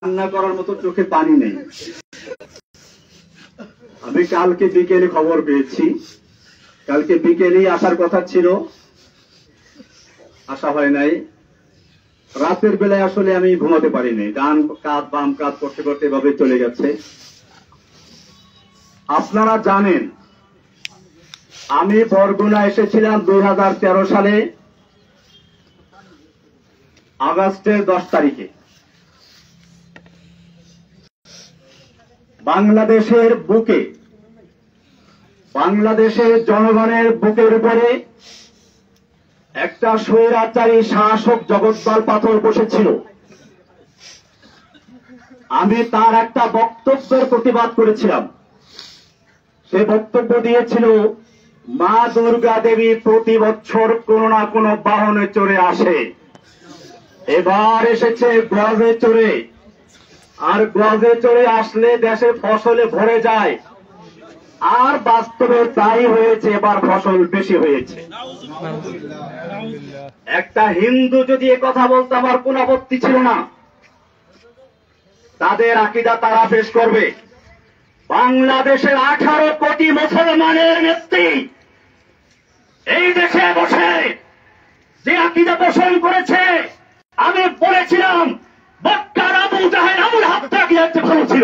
কান্না করার মতো চোখে পানি নেই। আমি কালকে বিকেলে খবর পেয়েছি, কালকে বিকেলেই আসার কথা ছিল, আসা হয় নাই। রাতের বেলায় আসলে আমি ঘুমাতে পারিনি, ডান কাঁধ বাম কাঁধ করতে করতে এভাবে চলে গেছে। আপনারা জানেন আমি বরগুনা এসেছিলাম 2013 সালে আগস্টের 10 তারিখে। বাংলাদেশের বুকে, বাংলাদেশের জনগণের বুকের উপরে একটা স্বৈরাচারী শাসক জগদ্দল পাথর বসেছিল। আমি তার একটা বক্তব্যের প্রতিবাদ করেছিলাম। সে বক্তব্য দিয়েছিল, মা দুর্গা দেবী প্রতি বছর কোন না কোন বাহনে চড়ে আসে, এবার এসেছে গজে চড়ে, আর গজে চড়ে আসলে দেশে ফসলে ভরে যায়। আর বাস্তবে তাই হয়েছে, এবার ফসল বেশি হয়েছে। একটা হিন্দু যদি এ কথা বলতে আমার কোন আপত্তি ছিল না, তাদের আকীদা তারা পেশ করবে। বাংলাদেশের 18 কোটি মুসলমানের নেত্রী এই দেশে বসে যে আকীদা পোষণ করেছে, আমি বলেছিলাম মক্কার আবু জাহেল আবুল হাবকে আকীদা ভালো ছিল।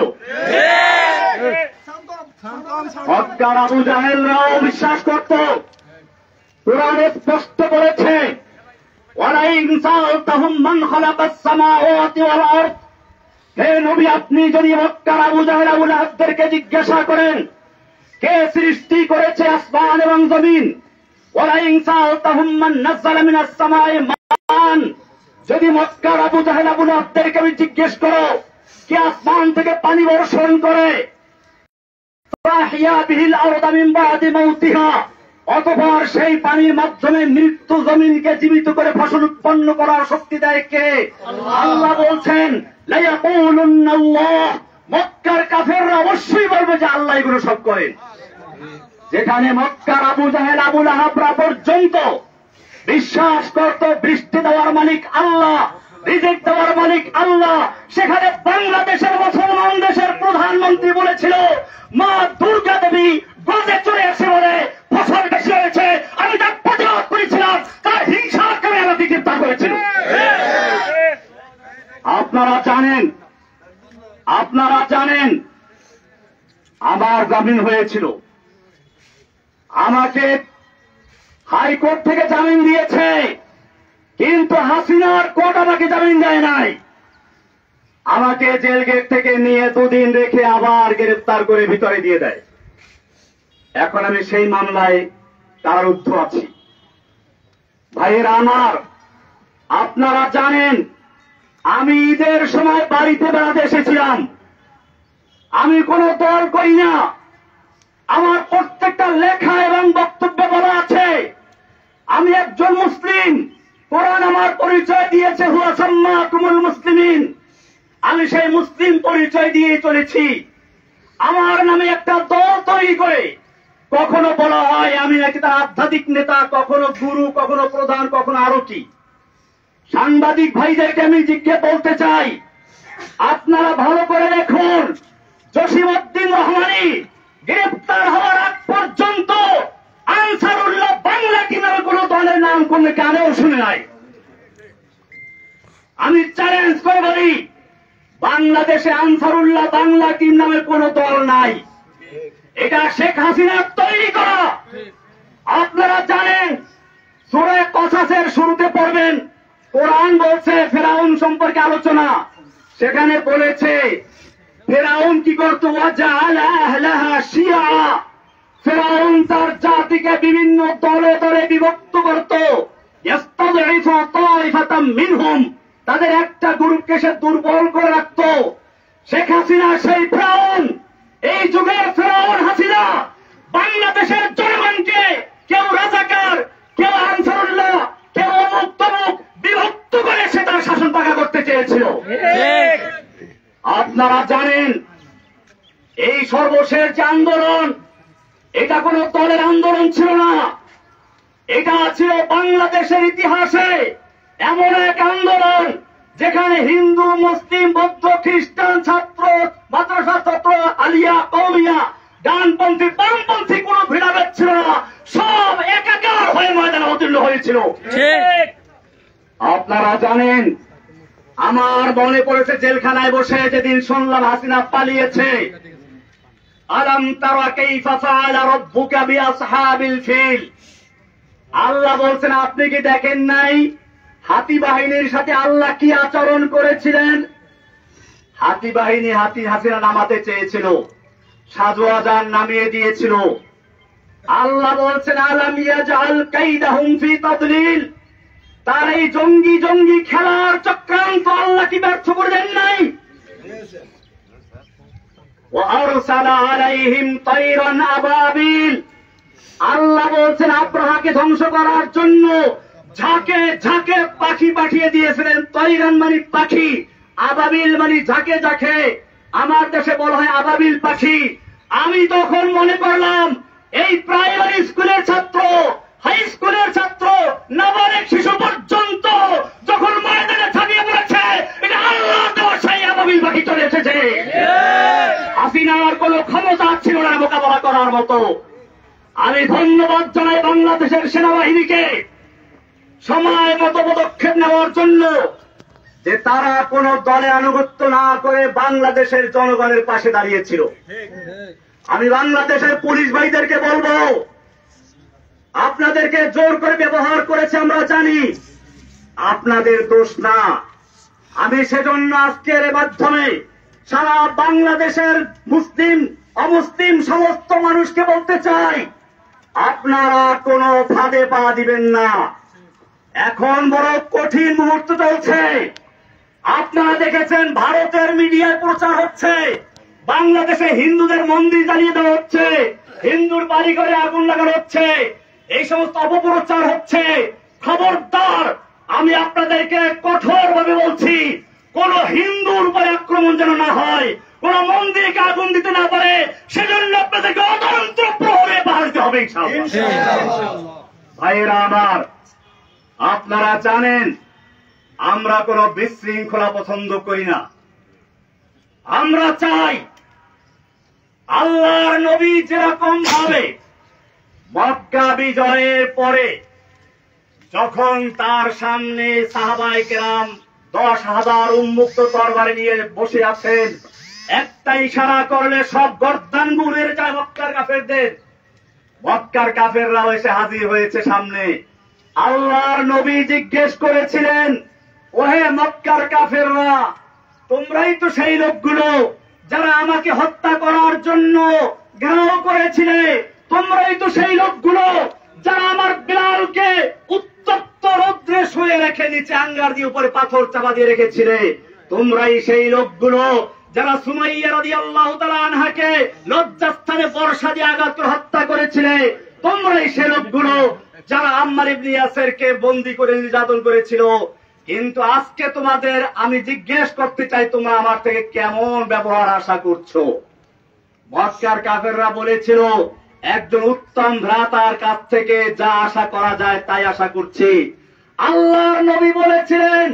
মক্কার আবু জাহেলরাও বিশ্বাস করত। কোরআনে স্পষ্ট বলেছে, ওয়ালাইন সাআলতাহুম মান খালাকাস সামাওয়াতি ওয়াল আরদ। হে নবী, আপনি যদি মক্কার আবু জাহেল আবুল হাবদেরকে জিজ্ঞাসা করেন কে সৃষ্টি করেছে আসমান এবং জমিন, ওয়ালাইন সাআলতাহুম মান নাযালা মিনাস সামাই মান, যদি মক্কার আবু জাহেল আবুল হাবদেরকে আমি জিজ্ঞেস করো কে আসমান থেকে পানি বর্ষণ করে, ফাহিয়া বিহিল আরদ মিন বাদি মাউতিহা, অতঃপর সেই পানির মাধ্যমে মৃত্যু জমিনকে জীবিত করে ফসল উৎপন্ন করার শক্তি দেয় কে? আল্লাহ বলছেন লা ইয়াকুলুন্নাল্লাহ। মক্কার কাফেররা অবশ্যই বলবে যে আল্লাহ এগুলো সব করেন। যেখানে মক্কার আবু জাহেল আবুল আহাবরা পর্যন্ত বিশ্বাস করত বৃষ্টি দেওয়ার মালিক আল্লাহ, রিজিক দেওয়ার মালিক আল্লাহ, সেখানে বাংলাদেশের মুসলমান দেশের প্রধানমন্ত্রী বলেছিল মা দুর্গা দেবী গজে চড়ে এসে বলে ফসল বেশি হয়েছে। আমি তার প্রতিবাদ করেছিলাম, তার হিংসার কারণে আমাকে গ্রেফতার করেছিল। আপনারা জানেন আমার জামিন হয়েছিল, আমাকে হাইকোর্ট থেকে জামিন দিয়েছে, কিন্তু হাসিনার কোর্ট আমাকে জামিন দেয় নাই। আমাকে জেল গেট থেকে নিয়ে 2 দিন রেখে আবার গ্রেফতার করে ভিতরে দিয়ে দেয়। এখন আমি সেই মামলায় কারারুদ্ধ আছি। ভাইয়েরা আমার, আপনারা জানেন আমি ঈদের সময় বাড়িতে বেড়াতে এসেছিলাম। আমি কোনো দল করি না, আমার প্রত্যেকটা লেখা এবং বক্তব্যে বলা আছে আমি একজন মুসলিম। কোরআন আমার পরিচয় দিয়েছে, হুয়া সাম্মাকুমুল মুসলিমিন। আমি সেই মুসলিম পরিচয় দিয়ে চলেছি। আমার নামে একটা দল তৈরি করে কখনো বলা হয় আমি নাকি তার আধ্যাত্মিক নেতা, কখনো গুরু, কখনো প্রধান, কখনো আরো কি। সাংবাদিক ভাইদেরকে আমি জিজ্ঞেস বলতে চাই, আপনারা ভালো করে দেখুন, জসিমউদ্দিন রহমানী গ্রেফতার হওয়ার আগ পর্যন্ত আনসারুল্লাহ বাংলা কিনার কোন দলের নাম কোন কানেও শুনে নাই। আমি চ্যালেঞ্জ করে বলি, বাংলাদেশে আনসারুল্লাহ বাংলা টিম নামের কোন দল নাই। এটা শেখ হাসিনার তৈরি করা। আপনারা জানেন সূরা কসাসের শুরুতে পড়বেন, কোরআন বলছে ফেরাউন সম্পর্কে আলোচনা। সেখানে বলেছে ফেরাউন কি করত, ওয়াজআলা আহলাহা শিয়া। ফেরাউন তার জাতিকে বিভিন্ন দলে দলে বিভক্ত করত। ইস্তাযইফু তাইফাতাম মিনহুম, তাদের একটা গ্রুপকে সে দুর্বল করে রাখত। শেখ হাসিনা সেই ফেরাউন, এই যুগের ফেরাউন হাসিনা বাংলাদেশের জনগণকে কেউ রাজাকার, কেউ আনসারুল্লাহ, কেউ অমুক তমুক বিভক্ত করে সে তার শাসন পাকা করতে চেয়েছিল। আপনারা জানেন এই সর্বশেষ যে আন্দোলন, এটা কোন দলের আন্দোলন ছিল না, এটা ছিল বাংলাদেশের ইতিহাসে এমন এক আন্দোলন যেখানে হিন্দু, মুসলিম, বৌদ্ধ, খ্রিস্টান ছাত্র, মাদ্রাসা ছাত্র, আলিয়া, কওমিয়া, ডানপন্থী, বামপন্থী কোন ভেদাভেদ ছিল না, সব একাকার হয়ে ময়দানে অবতীর্ণ হয়েছিল। আপনারা জানেন, আমার মনে পড়েছে জেলখানায় বসে যেদিন শুনলাম হাসিনা পালিয়েছে। আলাম তারা কাইফা ফাআলা রাব্বুকা বিআসহাবিল ফিল, আল্লাহ বলছেন আপনি কি দেখেন নাই হাতি বাহিনীর সাথে আল্লাহ কি আচরণ করেছিলেন? হাতি বাহিনী হাসিনা নামাতে চেয়েছিল, সাজওয়াজান নামিয়ে দিয়েছিল। আল্লাহ বলছেন আলাম ইয়াজআল কাইদাহুম ফি তাদলিল, তার এই জঙ্গি জঙ্গি খেলার চক্রান্ত আল্লাহ কি ব্যর্থ করে দেন নাই? ওয়া আরসালা আলাইহিম তায়রান আবাবিল, আল্লাহ বলছেন আব্রাহাকে ধ্বংস করার জন্য ঝাঁকে ঝাঁকে পাখি পাঠিয়ে দিয়েছিলেন। তৈরান মানে পাখি, আবাবিল মানে ঝাঁকে ঝাঁকে, আমার দেশে বলা হয় আবাবিল পাখি। আমি তখন মনে করলাম এই প্রাইমারি স্কুলের ছাত্র, হাই স্কুলের ছাত্র, নাবালিক শিশু পর্যন্ত যখন ময়দানে ছাড়িয়ে পড়েছে, এটা আল্লাহ দেওয়া সেই আবাবিল পাখি চলে এসেছে। হাসিনার কোন ক্ষমতা ছিল না মোকাবেলা করার মতো। আমি ধন্যবাদ জানাই বাংলাদেশের সেনাবাহিনীকে সময় মতো পদক্ষেপ নেওয়ার জন্য, যে তারা কোন দলে আনুগত্য না করে বাংলাদেশের জনগণের পাশে দাঁড়িয়েছিল। আমি বাংলাদেশের পুলিশ ভাইদেরকে বলবো, আপনাদেরকে জোর করে ব্যবহার করেছে আমরা জানি, আপনাদের দোষ না। আমি সেজন্য আজকের মাধ্যমে সারা বাংলাদেশের মুসলিম অমুসলিম সমস্ত মানুষকে বলতে চাই, আপনারা কোনো ফাঁদে পা দিবেন না। এখন বড় কঠিন মুহূর্ত চলছে। আপনারা দেখেছেন ভারতের মিডিয়ায় প্রচার হচ্ছে বাংলাদেশে হিন্দুদের মন্দির জ্বালিয়ে দেওয়া হচ্ছে, হিন্দুর বাড়ি ঘরে আগুন লাগানো হচ্ছে, এই সমস্ত অপপ্রচার হচ্ছে। খবরদার, আমি আপনাদেরকে কঠোরভাবে বলছি, কোন হিন্দুর উপরে আক্রমণ যেন না হয়, কোন মন্দিরকে আগুন দিতে না পারে, সেজন্য আপনাদেরকে অতন্ত্র প্রহরে বাড়তে হবে ইনশাআল্লাহ। ভাইয়েরা আমার, আপনারা জানেন আমরা কোন বিশৃঙ্খলা পছন্দ করি না। আমরা চাই আল্লাহর নবী যেরকম ভাবে মক্কা বিজয়ের পরে যখন তার সামনে সাহাবায়ে কেরাম 10,000 উন্মুক্ত তরবারি নিয়ে বসে আছেন, একটা ইশারা করলে সব গর্দান গুড়ের যায় মক্কার কাফেরদের। মক্কার কাফেররাও এসে হাজির হয়েছে সামনে। আল্লাহর নবী জিজ্ঞেস করেছিলেন, ওহে মক্কার কাফেররা, তোমরাই তো সেই লোকগুলো যারা আমাকে হত্যা করার জন্য ঘেরাও করেছিলে, তোমরাই তো সেই লোকগুলো যারা আমার বিলালকে উত্তপ্ত রৌদ্রে শুয়ে রেখে নিচে আঙ্গার দিয়ে উপরে পাথর চাপা দিয়ে রেখেছিলে, তোমরাই সেই লোকগুলো যারা সুমাইয়া রাদিয়াল্লাহু তাআলা আনহাকে লজ্জাস্থানে বর্ষা দিয়ে আঘাত করে হত্যা করেছিলে, তোমরাই সেই লোকগুলো যারা আম্মার ইবনে ইয়াসিরকে বন্দী করে নির্যাতন করেছিল। কিন্তু আজকে তোমাদের আমি জিজ্ঞেস করতে চাই, তোমরা আমার থেকে কেমন ব্যবহার আশা করছো? মক্কার কাফেররা বলেছিল, একজন উত্তম ভ্রাতার কাছ থেকে যা আশা করা যায় তাই আশা করছি। আল্লাহর নবী বলেছিলেন,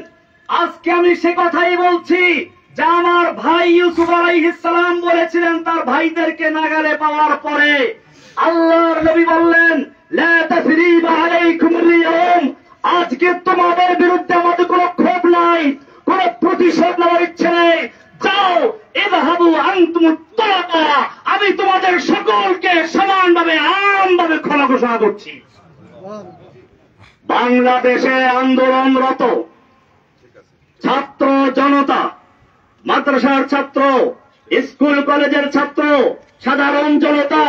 আজকে আমি সে কথাই বলছি যা আমার ভাই ইউসুফ আলাইহিস সালাম বলেছিলেন তার ভাইদেরকে নাগালে পাওয়ার পরে। আল্লাহর নবী বললেন, লা তাসরিবা আলাইকুমুল ইয়াউম, আজকে তোমাদের বিরুদ্ধে আমাদের কোনো ক্ষোভ নাই, কোনো প্রতিশোধ নেওয়ার ইচ্ছে নেই। যাও, ইযহাবু আনতুমুত তুলাকা, আমি তোমাদের সকলকে সমানভাবে আমভাবে ক্ষমা ঘোষণা করছি। বাংলাদেশে আন্দোলনরত ছাত্র জনতা, মাদ্রাসার ছাত্র, স্কুল কলেজের ছাত্র, সাধারণ জনতা,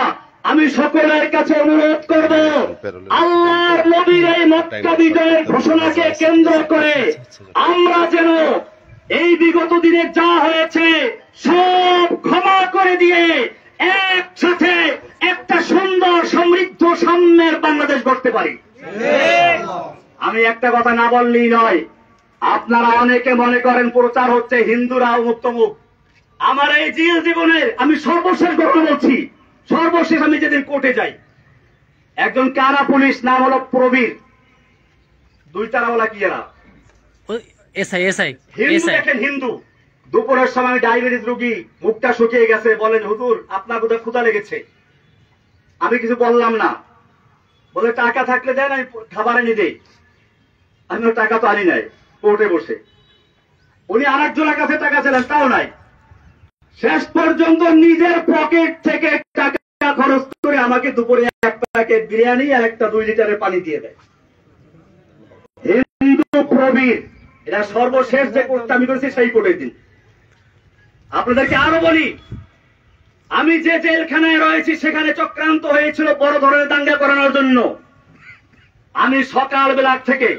আমি সকলের কাছে অনুরোধ করব, আল্লাহর নবীর এই মক্কা বিজয়ের ঘোষণাকে কেন্দ্র করে আমরা যেন এই বিগত দিনে যা হয়েছে সব ক্ষমা করে দিয়ে একসাথে একটা সুন্দর সমৃদ্ধ সাম্যের বাংলাদেশ গড়তে পারি। আমি একটা কথা না বললেই নয়, আপনারা অনেকে মনে করেন প্রচার হচ্ছে হিন্দুরা মুক্তমুখ। আমার এই জীবনের আমি সর্বশেষ ঘটনা বলছি। সর্বশেষ আমি যেদিন কোর্টে যাই, একজন কারা পুলিশ, নাম হলো প্রবীর, 2 তারাওয়ালা কি এরা এসআই এসআই হিন্দু এসআই দেখেন, হিন্দু দুপুরের সময় ডায়াবেটিস রোগী মুখটা শুকিয়ে গেছে, বলেন হুজুর আপনার বোধহয় ক্ষুধা লেগেছে। আমি কিছু বললাম না, বলে টাকা থাকলে দেন আমি খাবার এনে দেই। আমি টাকা তো আনি নাই, কোর্টে বসে। উনি আরেকজনের কাছে টাকা চাইলেন, তাও নাই। শেষ পর্যন্ত নিজের পকেট থেকে টাকা খরচ করে আমাকে দুপুরে এক প্যাকেট বিরিয়ানি আর একটা 2 লিটারের পানি দিয়ে দেয়। হিন্দু প্রবীর, এটা সর্বশেষ যে কোর্টটা আমি করেছি সেই কোর্টের দিন। আপনাদেরকে আরো বলি, আমি যে জেলখানায় রয়েছি সেখানে চক্রান্ত হয়েছিল বড় ধরনের দাঙ্গা করানোর জন্য। আমি সকালবেলা থেকে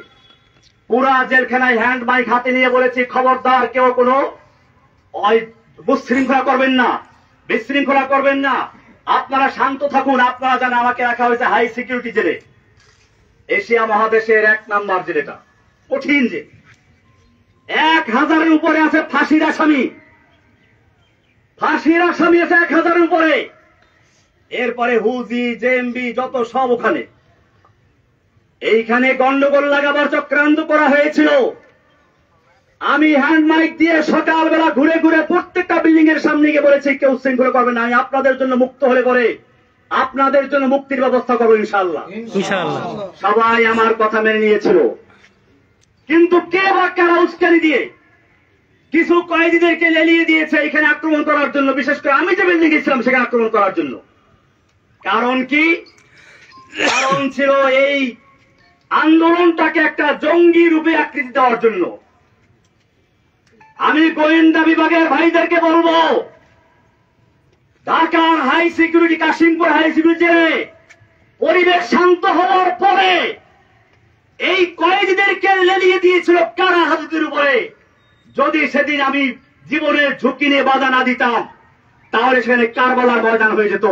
পুরা জেলখানায় হ্যান্ড মাইক হাতে নিয়ে বলেছি, খবরদার কেউ কোনো বিশৃঙ্খলা করবেন না, বিশৃঙ্খলা করবেন না, আপনারা শান্ত থাকুন। আপনারা জানেন আমাকে রাখা হয়েছে হাই সিকিউরিটি জেলে, এশিয়া মহাদেশের 1 নাম্বার জেলেটা, কঠিন জেল। 1000-এর উপরে আছে ফাঁসির আসামি, ফাঁসির আসামি আছে 1000-এর উপরে। এরপরে হুজি জেএমবি যত সব ওখানে। এইখানে গন্ডগোল লাগাবার চক্রান্ত করা হয়েছিল। আমি হ্যান্ড মাইক দিয়ে সকালবেলা ঘুরে ঘুরে প্রত্যেকটা বিল্ডিং এর সামনে গিয়ে বলেছি, কেউ শৃঙ্খলা করবে না, আমি আপনাদের জন্য মুক্ত হলে পরে আপনাদের জন্য মুক্তির ব্যবস্থা করবো ইনশাআল্লাহ। ইনশাআল্লাহ সবাই আমার কথা মেনে নিয়েছিল। কিন্তু কে বা কারা উস্কানি দিয়ে কিছু কয়েদিদেরকে লেলিয়ে দিয়েছে এখানে আক্রমণ করার জন্য, বিশেষ করে আমি যে বিল্ডিং গেছিলাম সেখানে আক্রমণ করার জন্য। কারণ কি? কারণ ছিল এই আন্দোলনটাকে একটা জঙ্গি রূপে আকৃতি দেওয়ার জন্য। আমি গোয়েন্দা বিভাগের ভাইদেরকে বলবো, ঢাকার high security, Kashimpur high security পরিবেশ শান্ত হওয়ার পরে এই কয়েদিদেরকে লেলিয়ে দিয়েছিল কারা হাজতের উপরে। যদি সেদিন আমি জীবনের ঝুঁকি নিয়ে বাধা না দিতাম তাহলে সেখানে কারবালার ময়দান হয়ে যেত।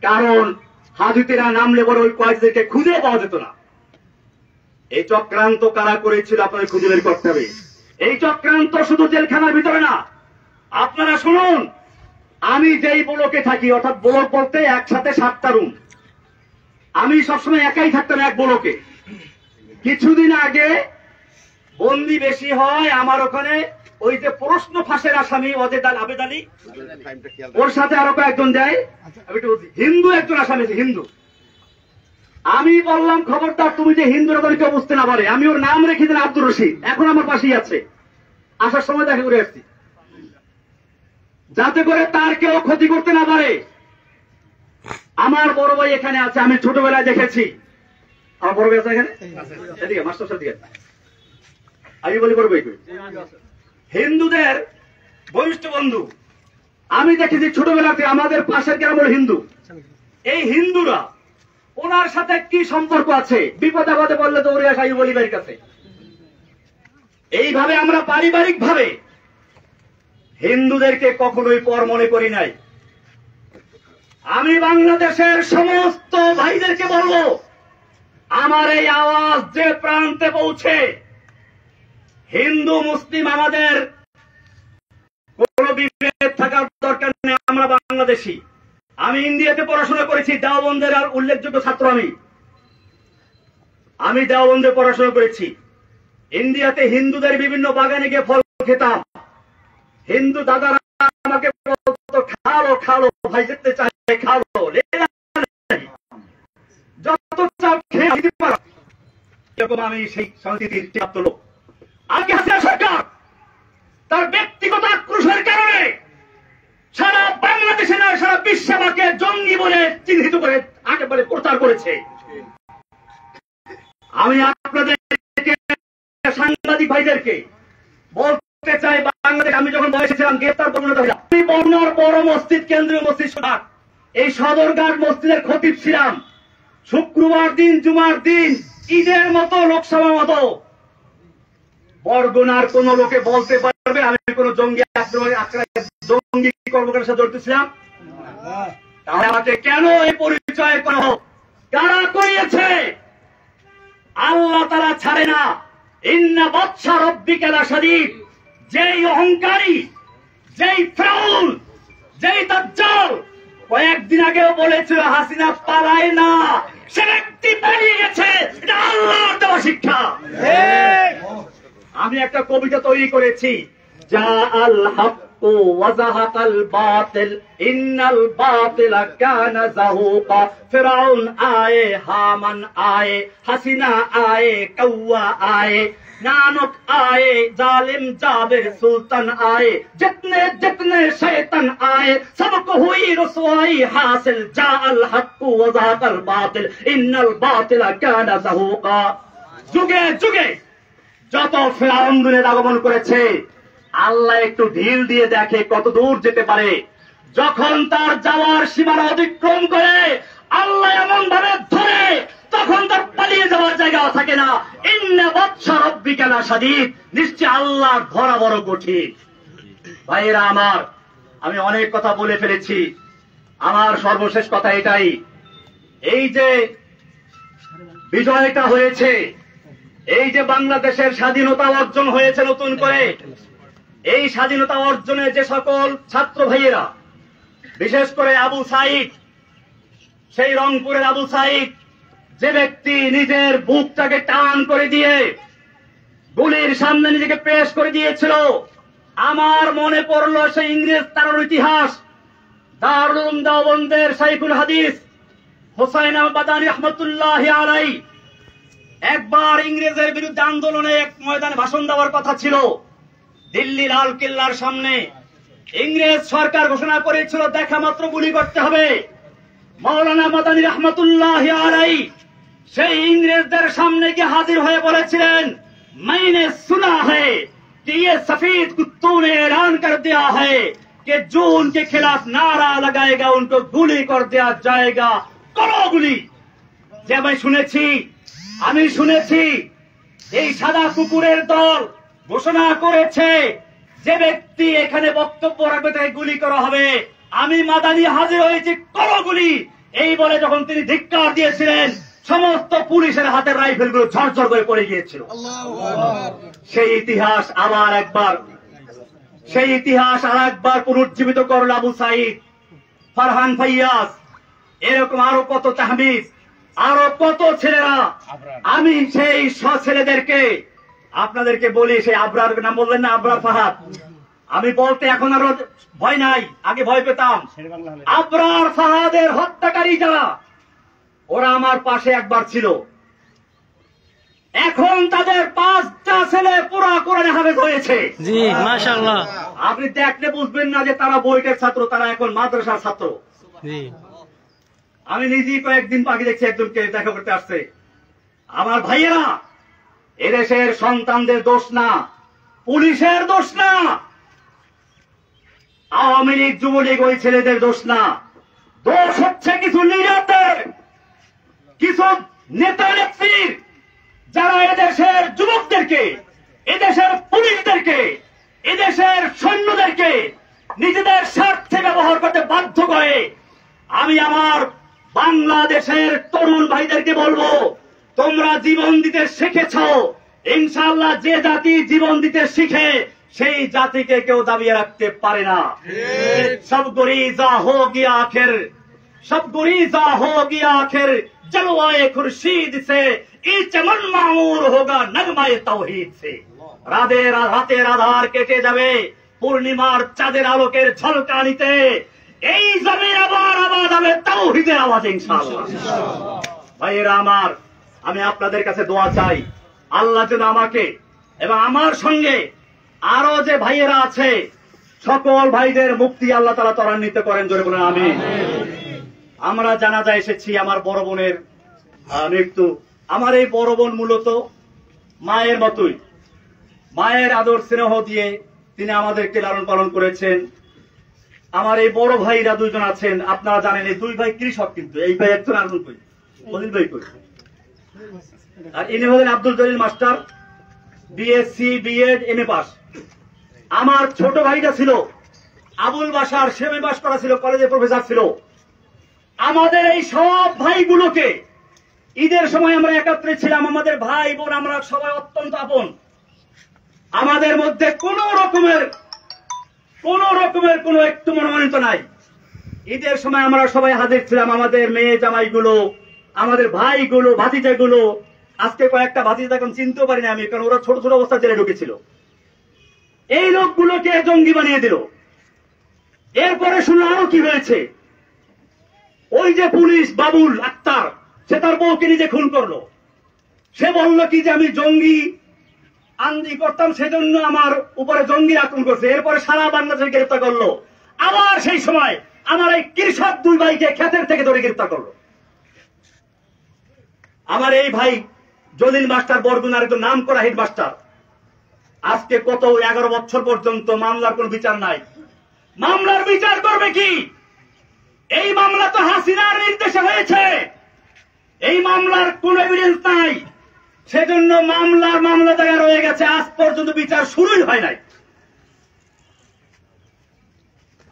কারণ হাজতেরা নামলে পরে ওই কয়েদিদেরকে খুঁজে পাওয়া যেত না। এই চক্রান্ত কারা করেছিল আপনাদের খুঁজে বের করতে হবে। এই চক্রান্ত শুধু জেলখানার ভিতরে না, আপনারা শুনুন, আমি যেই ব্লকে থাকি, অর্থাৎ ব্লক বলতে একসাথে 7টা রুম, আমি সবসময় একাই থাকতাম এক ব্লকে। কিছুদিন আগে বন্দি বেশি হয় আমার ওখানে, ওই যে প্রশ্ন ফাঁসের আসামি আবেদ আলী, ওর সাথে আরো কয়েকজন যায়, হিন্দু একজন আসামি আছে, হিন্দু। আমি বললাম, খবরদার তুমি যে হিন্দুরা তো কেউ বুঝতে না পারে। আমি ওর নাম রেখে দিলাম আব্দুর রশিদ, এখন আমার পাশেই আছে, আসার সময় দেখা করে আসছি, যাতে করে তার কেউ ক্ষতি করতে না পারে। আমার বড় ভাই এখানে আছে, আমি ছোটবেলায় দেখেছি। আমার বড় ভাই আছে এখানে, এদিকে মাস্টার সাহেব দিকে আমি বলি, বড় ভাই হিন্দুদের বরিষ্ঠ বন্ধু। আমি দেখেছি ছোটবেলাতে আমাদের পাশের গ্রাম হিন্দু। এই হিন্দুরা ওনার সাথে কি সম্পর্ক আছে, বিপদ আপদে বললে তো ওরে আসাই বলিবার কাছে। এইভাবে আমরা পারিবারিক ভাবে হিন্দুদেরকে কখনোই পর মনে করি নাই। আমি বাংলাদেশের সমস্ত ভাইদেরকে বলবো, আমার এই আওয়াজ যে প্রান্তে পৌঁছে, হিন্দু মুসলিম আমাদের কোন বিভেদ থাকার দরকার নেই। আমরা বাংলাদেশী। আমি ইন্ডিয়াতে পড়াশোনা করেছি, দেওবন্দের আর উল্লেখযোগ্য ছাত্র আমি দেওবন্দে পড়াশোনা করেছি। ইন্ডিয়াতে হিন্দুদের বিভিন্ন বাগানে গিয়ে ফল খেতাম। হিন্দু দাদারা আমাকে বলতো, খালো খালো ভাই, যেতে চাই খালো, যত চাপ খেয়ে দিতে পারো। এরকম আমি সেই সংস্কৃতির প্রাপ্ত লোক। আজকে হাসিনা সরকার তার ব্যক্তিগত আক্রোশের কারণে সারা বাংলাদেশে নয়, সারা বিশ্বে আমাকে জঙ্গি বলে চিহ্নিত করে একেবারে প্রচার করেছে। আমি আপনাদের সাংবাদিক ভাইদেরকে বলতে চাই, বাংলাদেশ আমি যখন বয়সে ছিলাম গ্রেফতার পরিণত হইলাম। আমি বন্যার বড় মসজিদ, কেন্দ্রীয় মসজিদ সুধার, এই সদরঘাট মসজিদের খতিব ছিলাম। শুক্রবার দিন, জুমার দিন, ঈদের মতো, লোকসভা মতো বরগুনার কোন লোকে বলতে পারবে আমি কোন জঙ্গি জঙ্গি কর্মকাণ্ডের সাথে জড়িত ছিলাম? তাহলে আমাকে কেন এই পরিচয় করা হোক? কারা করিয়েছে? আল্লাহ তারা ছাড়ে না। ইন্না বাদশা রব্বিকা লাশাদীদ। যেই অহংকারী, যেই ফিরআউন, যেই দাজ্জাল কয়েকদিন আগেও বলেছিল হাসিনা পালায় না, সে ব্যক্তি পালিয়ে গেছে। এটা আল্লাহর দেওয়া শিক্ষা। আমি একটা কবিতা তৈরি করেছি, জাআল হাক্কু ওয়া যাহাকাল বাতিল ইন্নাল বাতিলা কানা যাহুকা। ফিরাউন आए, हामन आए, हसीना आए, कौवा आए, नानक आए, जालिम जाबिर सुल्तान आए, जितने जितने शैतान आए सबको हुई रुसवाई हासिल। जाअल हक्कु व ज़हाकल बातिल इन्नल बातिला काना ज़हूका। যুগে যুগে যত ফিরাউন দুনিয়াতে আগমন করেছে, আল্লাহ একটু ঢিল দিয়ে দেখে কত দূর যেতে পারে। যখন তার যাওয়ার সীমানা অতিক্রম করে আল্লাহ এমন ভাবে ধরে, তখন তার পালিয়ে যাওয়ার জায়গা থাকে না। ইন্না বাতশা রাব্বিকা লাশাদীদ, নিশ্চয় আল্লাহর ধরা বড় কঠিন। ভাইয়েরা আমার, আমি অনেক কথা বলে ফেলেছি, আমার সর্বশেষ কথা এটাই, এই যে বিজয়টা হয়েছে, এই যে বাংলাদেশের স্বাধীনতা অর্জন হয়েছে নতুন করে, এই স্বাধীনতা অর্জনে যে সকল ছাত্র ভাইয়েরা, বিশেষ করে আবু সাইদ, সেই রংপুরের আবু সাইদ, যে ব্যক্তি নিজের বুকটাকে টান করে দিয়ে গুলির সামনে নিজেকে পেশ করে দিয়েছিল, আমার মনে পড়ল সেই ইংরেজ তার ইতিহাস। দারুল উলুম দেওবন্দের শাইখুল হাদিস হুসাইন আহমদ মাদানী রাহমাতুল্লাহি আলাইহি একবার ইংরেজের বিরুদ্ধে আন্দোলনে এক ময়দানে ভাষণ দেওয়ার কথা ছিল। দিল্লি লাল কেল্লার সামনে ইংরেজ সরকার ঘোষণা করেছিল দেখা মাত্র গুলি করতে হবে। মাওলানা মাদানী রাহমাতুল্লাহি আলাইহি সেই ইংরেজদের সামনে গিয়ে হাজির হয়ে বলেছিলেন, मैंने सुना है कि ये सफेद कुत्तों ने ऐलान कर दिया है कि जो उनके खिलाफ नारा लगाएगा उनको गुली कर दिया जाएगा, करो गुली। যে আমি শুনেছি এই সাদা কুকুরের দল ঘোষণা করেছে যে ব্যক্তি এখানে বক্তব্য রাখবে তাকে গুলি করা হবে। আমি মাদানী হাজির হয়েছি, করো গুলি। এই বলে যখন তিনি ধিক্কার দিয়েছিলেন, সমস্ত পুলিশের হাতের রাইফেলগুলো ঝরঝর করে পড়ে গিয়েছিল। সেই ইতিহাস আর একবার পুনর্জীবিত করল আবু সাইদ, ফারহান ফাইয়াজ, এরকম আরো কত তাহমিদ, আরো কত ছেলেরা। আমি সেই ছেলেদেরকে আপনাদেরকে বলি, সেই আবরার নাম বললেন না, আবরার ফাহাদ, আমি বলতে এখন আরো ভয় নাই, আগে ভয় পেতাম। আবরার ফাহাদের হত্যাকারী যারা, ওরা আমার পাশে একবার ছিল, এখন তাদের 5টা ছেলে পুরা কোরআনে হাফেজ হয়েছে। জি মাশাআল্লাহ। আপনি দেখলে বুঝবেন না যে তারা বইটের ছাত্র, তারা এখন মাদ্রাসার ছাত্র। জি, আমি নিজেই কয়েকদিন আগে দেখছি একজনকে দেখা করতে আসছে। আমার ভাইয়েরা, এদেশের সন্তানদের দোষ না, পুলিশের দোষ না, আওয়ামী লীগ যুবলীগ ওই ছেলেদের দোষ না, দোষ হচ্ছে কিছু লিডারদের, কিছু নেতা নেত্রীর, যারা এদেশের যুবকদেরকে, এদেশের পুলিশদেরকে, এদেশের সৈন্যদেরকে নিজেদের স্বার্থে ব্যবহার করতে বাধ্য করে। আমি আমার বাংলাদেশের তরুণ ভাইদেরকে বলবো, তোমরা জীবন দিতে শিখেছ, ইনশাআল্লাহ যে জাতি জীবন দিতে শিখে সেই জাতিকে কেউ দাবিয়ে রাখতে পারে না। সব গরিজা হো গিয়া আখির, সব গরিজা হো গিয়া আখির, জলওয়ায়ে খুরশিদ সে ই চমন মামুর হোগা নগমায়ে তাওহীদ সে। রাতের আধার কেটে যাবে পূর্ণিমার চাঁদের আলোকের ঝলকানিতে, এই জমিন আবার আবাদ হবে তাওহীদের আওয়াজে ইনশাআল্লাহ। ভাইয়েরা আমার, আমি আপনাদের কাছে দোয়া চাই, আল্লাহ যেন আমাকে এবং আমার সঙ্গে আরো যে ভাইয়েরা আছে সকল ভাইদের মুক্তি আল্লাহ তাআলা ত্বরান্বিত করেন, জোরে বলেন আমিন। আমরা জানাজা এসেছি আমার বড় বোনের মৃত্যু। আমার এই বড় বোন মূলত মায়ের মতোই, মায়ের আদর স্নেহ দিয়ে তিনি আমাদেরকে লালন পালন করেছেন। আমার এই বড় ভাইরা দুইজন আছেন, আপনারা জানেন এই দুই ভাই কৃষক, কিন্তু এই ভাই একজন আনন্দ কই বলিল ভাই কই, আর ইনি হলেন Abdul Jalil master, BSc BEd MA pass. আমার ছোট ভাইটা ছিল আবুল বাশার, সেমে পাস করা ছিল, কলেজে প্রফেসর ছিল। আমাদের এই সব ভাইগুলোকে ঈদের সময় আমরা একত্রে ছিলাম, আমাদের ভাই বোন আমরা সবাই অত্যন্ত আপন। আমাদের মধ্যে কোন রকমের কোনো একটু মনোমানিত নাই। ঈদের সময় আমরা সবাই হাজির ছিলাম, আমাদের মেয়ে জামাইগুলো, আমাদের ভাইগুলো, ভাতিজাগুলো, আজকে কয়েকটা ভাতিজা এখন চিনতেও পারি না আমি, কারণ ওরা ছোট ছোট অবস্থা জেলে ঢুকেছিল। এই লোকগুলোকে জঙ্গি বানিয়ে দিল। এরপরে শুনলো আরো কি হয়েছে, ওই যে পুলিশ বাবুল আক্তার, সে তার বউকে নিজে খুন করলো। সে বলল কি যে আমি জঙ্গি আন্দি করতাম, সেজন্য আমার উপরে জঙ্গি আক্রমণ করছে। এরপরে সারা বাংলাদেশে গ্রেফতার করলো। আবার সেই সময় আমার এই কৃষক দুই ভাইকে ক্ষেতের থেকে ধরে গ্রেফতার করলো। আমার এই ভাই জলিল মাস্টার বরগুনার একজন নাম করা হেডমাস্টার, আজকে কত 11 বছর পর্যন্ত মামলার কোন বিচার নাই। মামলার বিচার করবে কি? এই মামলা তো হাসিনার নির্দেশে হয়েছে, এই মামলার কোন এভিডেন্স নাই, সেজন্য মামলা জায়গায় রয়ে গেছে, আজ পর্যন্ত বিচার শুরুই হয় নাই।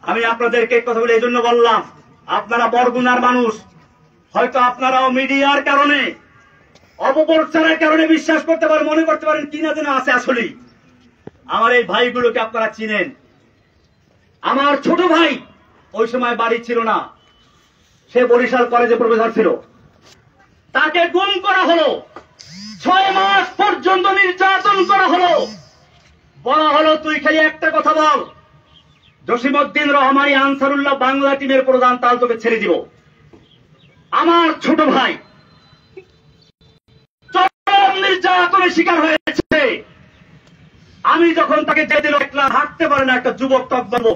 আমি আপনাদেরকে কথা বলে এই জন্য বললাম, আপনারা বরগুনার মানুষ, হয়তো আপনারাও মিডিয়ার কারণে অপপ্রচারের কারণে বিশ্বাস করতে পারেন, মনে করতে পারেন কিনা যেন আছে। আসলেই আমার এই ভাইগুলোকে আপনারা চিনেন। আমার ছোট ভাই ওই সময় বাড়ি ছিল না, সে বরিশাল কলেজে প্রফেসর ছিল, তাকে গুম করা হলো, 6 মাস পর্যন্ত নির্যাতন করা হলো। বলা হলো তুই খালি একটা কথা বল, জসিমউদ্দিন রহমানী আনসারুল্লাহ বাংলা টিমের প্রধান, তাল তোকে ছেড়ে দিব। আমার ছোট ভাই চরম নির্যাতনের শিকার হয়েছে। আমি যখন তাকে যে দিল, দেখলাম হাঁটতে পারে না একটা যুবক, তকবর্ব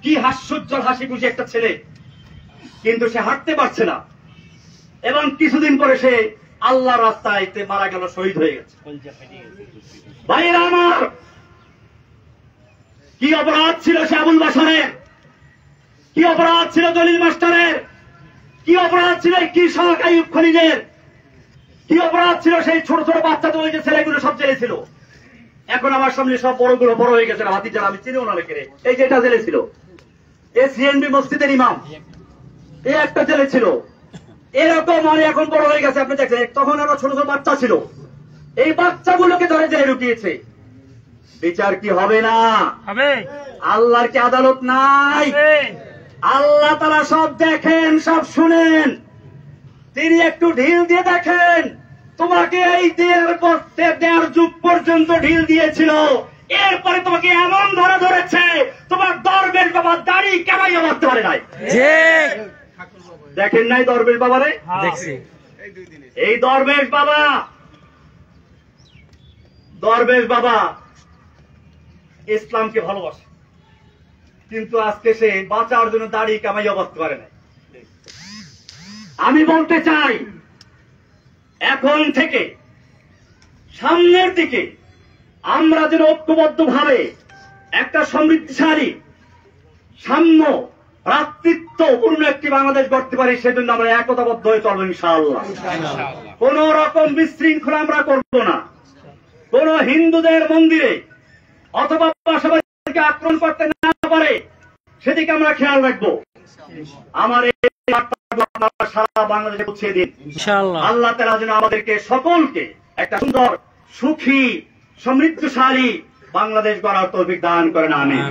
কি হাস্যোজ্জ্বল হাসি খুশি একটা ছেলে, কিন্তু সে হাঁটতে পারছে না। এবং কিছুদিন পরে সে আল্লাহর রাস্তায় মারা গেল, শহীদ হয়ে গেছে। ভাইরা আমার, কি অপরাধ ছিল সে আবুল বাশারের, কি অপরাধ ছিল জলিল মাস্টারের, কি অপরাধ ছিল এই কৃষক আইয়ুব খলিলের, কি অপরাধ ছিল সেই ছোট ছোট বাচ্চা, তো ওই যে ছেলেগুলো সব জেলে ছিল। এখন আমার সামনে সব বড়গুলো বড় হয়ে গেছে, হাতি যারা আমি চিনিও না লেখে। এই যে এটা জেলে ছিল, এ সিএনবি মসজিদের ইমাম, এ একটা জেলে ছিল। এরকম মানে এখন বড় হয়ে গেছে, আপনি দেখছেন। তখন আরো ছোট ছোট বাচ্চা ছিল, এই বাচ্চাগুলোকে ধরে জেলে ঢুকিয়েছে। বিচার কি হবে না? আল্লাহর কি আদালত নাই? আল্লাহ তাআলা সব দেখেন, সব শুনেন। তিনি একটু ঢিল দিয়ে দেখেন, তোমাকে এই দেড় যুগ পর্যন্ত ঢিল দিয়েছিল, এরপরে তোমাকে এমন ধরা ধরেছে, তোমার দরবেশ বাবা দাড়ি কামাইয়া মারতে পারে নাই। দেখেন নাই দরবেশ বাবারে? দেখছি। এই দরবেশ বাবা ইসলামকে ভালোবাসে, কিন্তু আজকে সে বাঁচার জন্য দাড়ি কামাইয়া বাঁচতে পারে নাই। আমি বলতে চাই, এখন থেকে সামনের দিকে আমরা যেন ঐক্যবদ্ধভাবে একটা সমৃদ্ধিশালী, সাম্য, ভ্রাতৃত্বপূর্ণ একটি বাংলাদেশ গড়তে পারি, সেজন্য আমরা একতাবদ্ধ হয়ে চলবো ইনশাআল্লাহ। কোন রকম বিশৃঙ্খলা আমরা করব না। কোন হিন্দুদের মন্দিরে অথবা পাশাপাশি আক্রমণ করতে না পারে সেদিকে আমরা খেয়াল রাখবো। আমার এই সারা বাংলাদেশে পৌঁছে দিন ইনশাআল্লাহ। আল্লাহ তাআলা যেন আমাদেরকে সকলকে একটা সুন্দর, সুখী, সমৃদ্ধশালী বাংলাদেশ গড়ার তৌফিক দান করেন। আমিন।